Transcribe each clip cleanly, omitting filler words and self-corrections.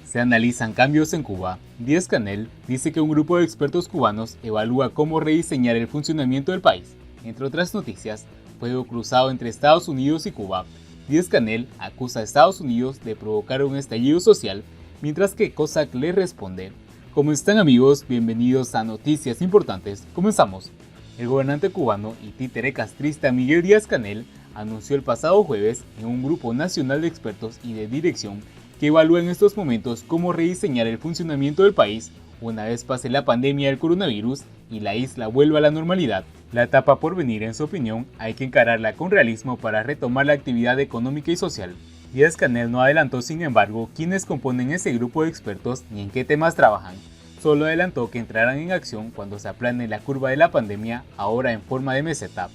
Se analizan cambios en Cuba. Díaz-Canel dice que un grupo de expertos cubanos evalúa cómo rediseñar el funcionamiento del país. Entre otras noticias, fuego cruzado entre Estados Unidos y Cuba. Díaz-Canel acusa a Estados Unidos de provocar un estallido social, mientras que COSAC le responde. ¿Cómo están, amigos? Bienvenidos a Noticias Importantes. Comenzamos. El gobernante cubano y títere castrista Miguel Díaz-Canel anunció el pasado jueves en un grupo nacional de expertos y de dirección que evalúa en estos momentos cómo rediseñar el funcionamiento del país una vez pase la pandemia del coronavirus y la isla vuelva a la normalidad. La etapa por venir, en su opinión, hay que encararla con realismo para retomar la actividad económica y social. Díaz-Canel no adelantó, sin embargo, quiénes componen ese grupo de expertos ni en qué temas trabajan. Solo adelantó que entrarán en acción cuando se aplane la curva de la pandemia, ahora en forma de meseta.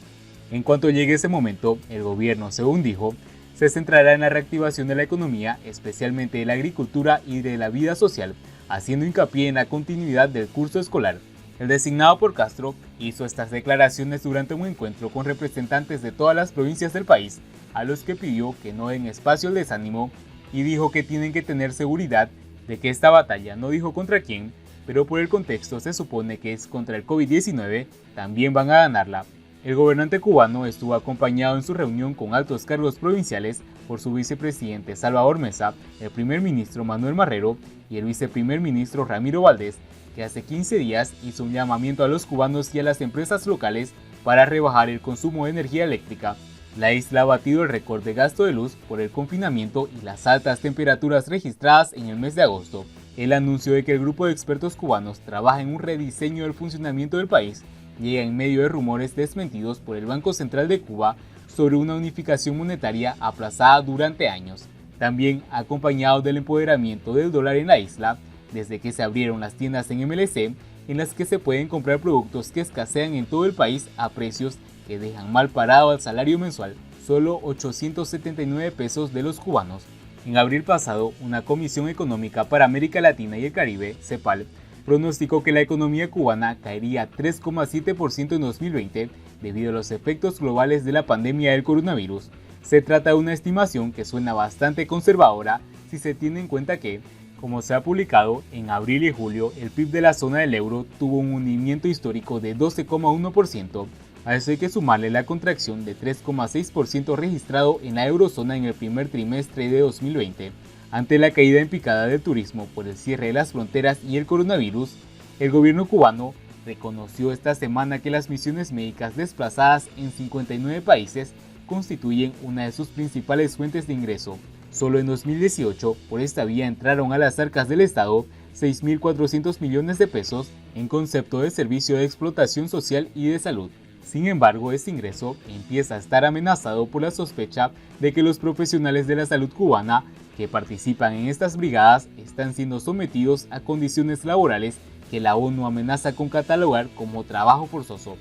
En cuanto llegue ese momento, el gobierno, según dijo, se centrará en la reactivación de la economía, especialmente de la agricultura y de la vida social, haciendo hincapié en la continuidad del curso escolar. El designado por Castro hizo estas declaraciones durante un encuentro con representantes de todas las provincias del país, a los que pidió que no den espacio al desánimo y dijo que tienen que tener seguridad de que esta batalla, no dijo contra quién, pero por el contexto se supone que es contra el COVID-19, también van a ganarla. El gobernante cubano estuvo acompañado en su reunión con altos cargos provinciales por su vicepresidente Salvador Mesa, el primer ministro Manuel Marrero y el viceprimer ministro Ramiro Valdés, que hace 15 días hizo un llamamiento a los cubanos y a las empresas locales para rebajar el consumo de energía eléctrica. La isla ha batido el récord de gasto de luz por el confinamiento y las altas temperaturas registradas en el mes de agosto. El anuncio de que el grupo de expertos cubanos trabaja en un rediseño del funcionamiento del país llega en medio de rumores desmentidos por el Banco Central de Cuba sobre una unificación monetaria aplazada durante años, también acompañado del empoderamiento del dólar en la isla, desde que se abrieron las tiendas en MLC, en las que se pueden comprar productos que escasean en todo el país a precios que dejan mal parado al salario mensual, solo 879 pesos de los cubanos. En abril pasado, una Comisión Económica para América Latina y el Caribe, CEPAL, pronosticó que la economía cubana caería 3,7% en 2020 debido a los efectos globales de la pandemia del coronavirus. Se trata de una estimación que suena bastante conservadora si se tiene en cuenta que, como se ha publicado, en abril y julio el PIB de la zona del euro tuvo un hundimiento histórico de 12,1%. A eso hay que sumarle la contracción de 3,6% registrado en la eurozona en el primer trimestre de 2020. Ante la caída en picada del turismo por el cierre de las fronteras y el coronavirus, el gobierno cubano reconoció esta semana que las misiones médicas desplazadas en 59 países constituyen una de sus principales fuentes de ingreso. Solo en 2018, por esta vía entraron a las arcas del Estado 6.400 millones de pesos en concepto de servicio de explotación social y de salud. Sin embargo, este ingreso empieza a estar amenazado por la sospecha de que los profesionales de la salud cubana que participan en estas brigadas están siendo sometidos a condiciones laborales que la ONU amenaza con catalogar como trabajo forzoso.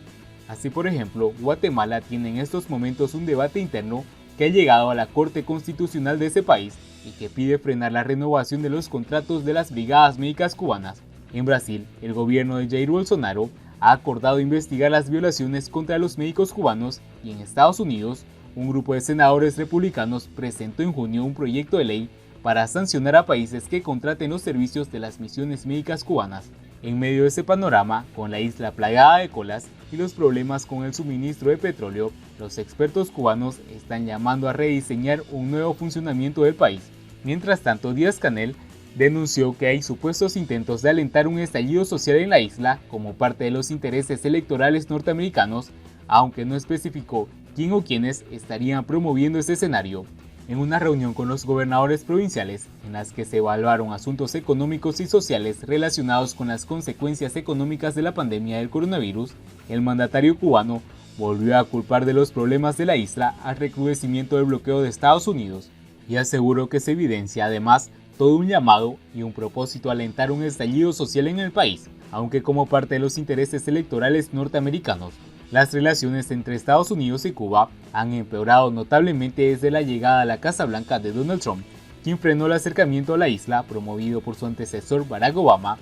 Así, por ejemplo, Guatemala tiene en estos momentos un debate interno que ha llegado a la Corte Constitucional de ese país y que pide frenar la renovación de los contratos de las brigadas médicas cubanas. En Brasil, el gobierno de Jair Bolsonaro ha acordado investigar las violaciones contra los médicos cubanos y en Estados Unidos, un grupo de senadores republicanos presentó en junio un proyecto de ley para sancionar a países que contraten los servicios de las misiones médicas cubanas. En medio de ese panorama, con la isla plagada de colas y los problemas con el suministro de petróleo, los expertos cubanos están llamando a rediseñar un nuevo funcionamiento del país. Mientras tanto, Díaz-Canel denunció que hay supuestos intentos de alentar un estallido social en la isla como parte de los intereses electorales norteamericanos, aunque no especificó quién o quiénes estarían promoviendo ese escenario. En una reunión con los gobernadores provinciales, en las que se evaluaron asuntos económicos y sociales relacionados con las consecuencias económicas de la pandemia del coronavirus, el mandatario cubano volvió a culpar de los problemas de la isla al recrudecimiento del bloqueo de Estados Unidos y aseguró que se evidencia además todo un llamado y un propósito a alentar un estallido social en el país, aunque como parte de los intereses electorales norteamericanos. Las relaciones entre Estados Unidos y Cuba han empeorado notablemente desde la llegada a la Casa Blanca de Donald Trump, quien frenó el acercamiento a la isla promovido por su antecesor Barack Obama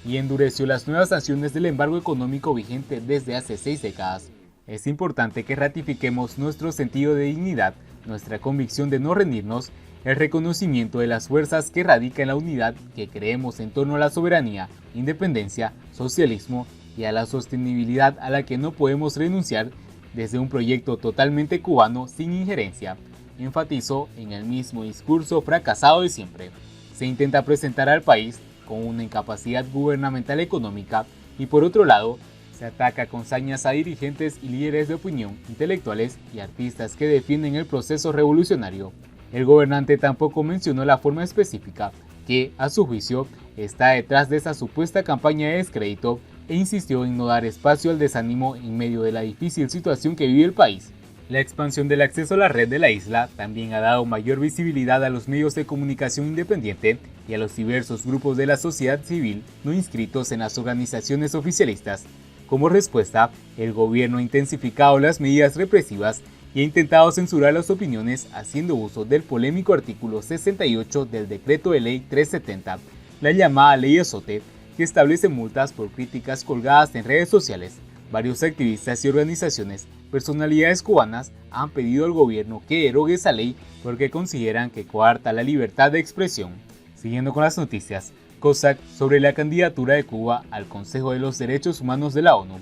y endureció las nuevas sanciones del embargo económico vigente desde hace 6 décadas. Es importante que ratifiquemos nuestro sentido de dignidad, nuestra convicción de no rendirnos el reconocimiento de las fuerzas que radican en la unidad que creemos en torno a la soberanía, independencia, socialismo y a la sostenibilidad a la que no podemos renunciar desde un proyecto totalmente cubano sin injerencia, enfatizó en el mismo discurso fracasado de siempre. Se intenta presentar al país con una incapacidad gubernamental económica y por otro lado, se ataca con sañas a dirigentes y líderes de opinión, intelectuales y artistas que defienden el proceso revolucionario. El gobernante tampoco mencionó la forma específica que, a su juicio, está detrás de esa supuesta campaña de descrédito e insistió en no dar espacio al desánimo en medio de la difícil situación que vive el país. La expansión del acceso a la red de la isla también ha dado mayor visibilidad a los medios de comunicación independiente y a los diversos grupos de la sociedad civil no inscritos en las organizaciones oficialistas. Como respuesta, el gobierno ha intensificado las medidas represivas y ha intentado censurar las opiniones haciendo uso del polémico artículo 68 del Decreto de Ley 370, la llamada Ley Azote, que establece multas por críticas colgadas en redes sociales. Varios activistas y organizaciones, personalidades cubanas, han pedido al gobierno que derogue esa ley porque consideran que coarta la libertad de expresión. Siguiendo con las noticias, COSAC sobre la candidatura de Cuba al Consejo de los Derechos Humanos de la ONU.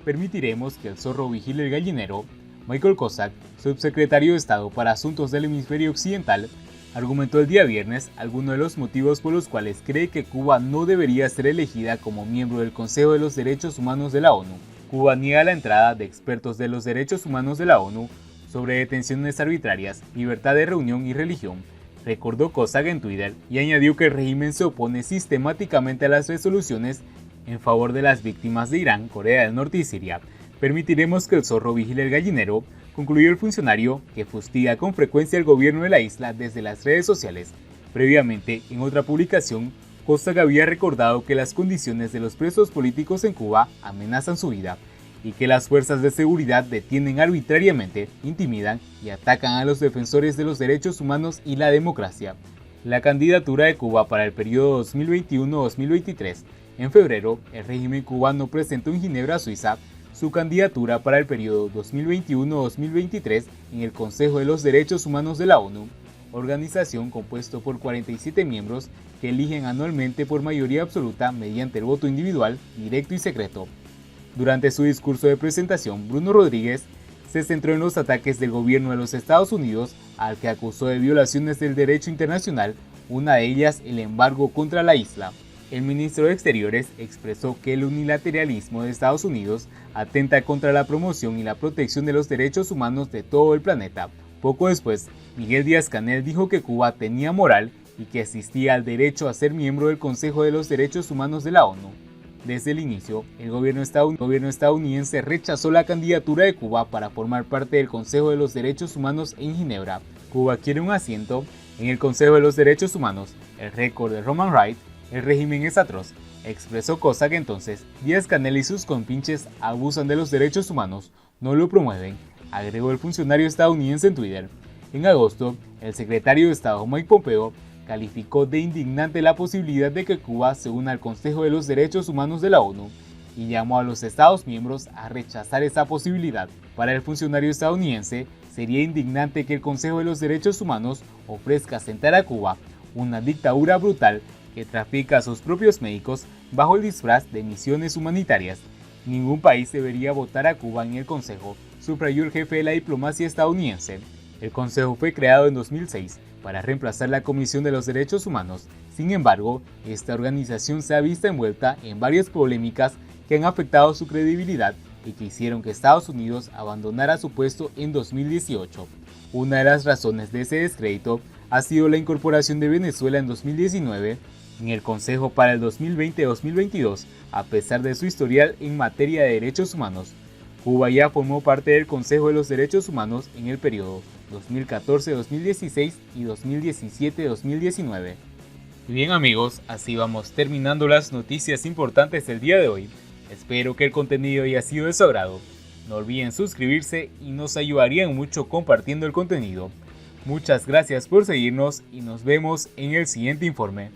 Permitiremos que el zorro vigile el gallinero. Michael Kozak, subsecretario de Estado para Asuntos del Hemisferio Occidental, argumentó el día viernes algunos de los motivos por los cuales cree que Cuba no debería ser elegida como miembro del Consejo de los Derechos Humanos de la ONU. Cuba niega la entrada de expertos de los derechos humanos de la ONU sobre detenciones arbitrarias, libertad de reunión y religión, recordó Kozak en Twitter y añadió que el régimen se opone sistemáticamente a las resoluciones en favor de las víctimas de Irán, Corea del Norte y Siria. Permitiremos que el zorro vigile el gallinero, concluyó el funcionario, que fustiga con frecuencia el gobierno de la isla desde las redes sociales. Previamente, en otra publicación, Kozak había recordado que las condiciones de los presos políticos en Cuba amenazan su vida y que las fuerzas de seguridad detienen arbitrariamente, intimidan y atacan a los defensores de los derechos humanos y la democracia. La candidatura de Cuba para el periodo 2021-2023. En febrero, el régimen cubano presentó en Ginebra, Suiza, su candidatura para el periodo 2021-2023 en el Consejo de los Derechos Humanos de la ONU, organización compuesta por 47 miembros que eligen anualmente por mayoría absoluta mediante el voto individual, directo y secreto. Durante su discurso de presentación, Bruno Rodríguez se centró en los ataques del gobierno de los Estados Unidos, al que acusó de violaciones del derecho internacional, una de ellas el embargo contra la isla. El ministro de Exteriores expresó que el unilateralismo de Estados Unidos atenta contra la promoción y la protección de los derechos humanos de todo el planeta. Poco después, Miguel Díaz-Canel dijo que Cuba tenía moral y que asistía al derecho a ser miembro del Consejo de los Derechos Humanos de la ONU. Desde el inicio, el gobierno estadounidense rechazó la candidatura de Cuba para formar parte del Consejo de los Derechos Humanos en Ginebra. Cuba quiere un asiento en el Consejo de los Derechos Humanos. El récord de Roman Wright, el régimen es atroz, expresó Kozak entonces. Díaz-Canel y sus compinches abusan de los derechos humanos, no lo promueven, agregó el funcionario estadounidense en Twitter. En agosto, el secretario de Estado Mike Pompeo calificó de indignante la posibilidad de que Cuba se una al Consejo de los Derechos Humanos de la ONU y llamó a los Estados miembros a rechazar esa posibilidad. Para el funcionario estadounidense, sería indignante que el Consejo de los Derechos Humanos ofrezca sentar a Cuba, una dictadura brutal que trafica a sus propios médicos bajo el disfraz de misiones humanitarias. Ningún país debería votar a Cuba en el Consejo, subrayó el jefe de la diplomacia estadounidense. El Consejo fue creado en 2006 para reemplazar la Comisión de los Derechos Humanos. Sin embargo, esta organización se ha visto envuelta en varias polémicas que han afectado su credibilidad y que hicieron que Estados Unidos abandonara su puesto en 2018. Una de las razones de ese descrédito ha sido la incorporación de Venezuela en 2019 en el Consejo para el 2020-2022, a pesar de su historial en materia de derechos humanos. Cuba ya formó parte del Consejo de los Derechos Humanos en el periodo 2014-2016 y 2017-2019. Y bien amigos, así vamos terminando las noticias importantes del día de hoy. Espero que el contenido haya sido de su agrado. No olviden suscribirse y nos ayudarían mucho compartiendo el contenido. Muchas gracias por seguirnos y nos vemos en el siguiente informe.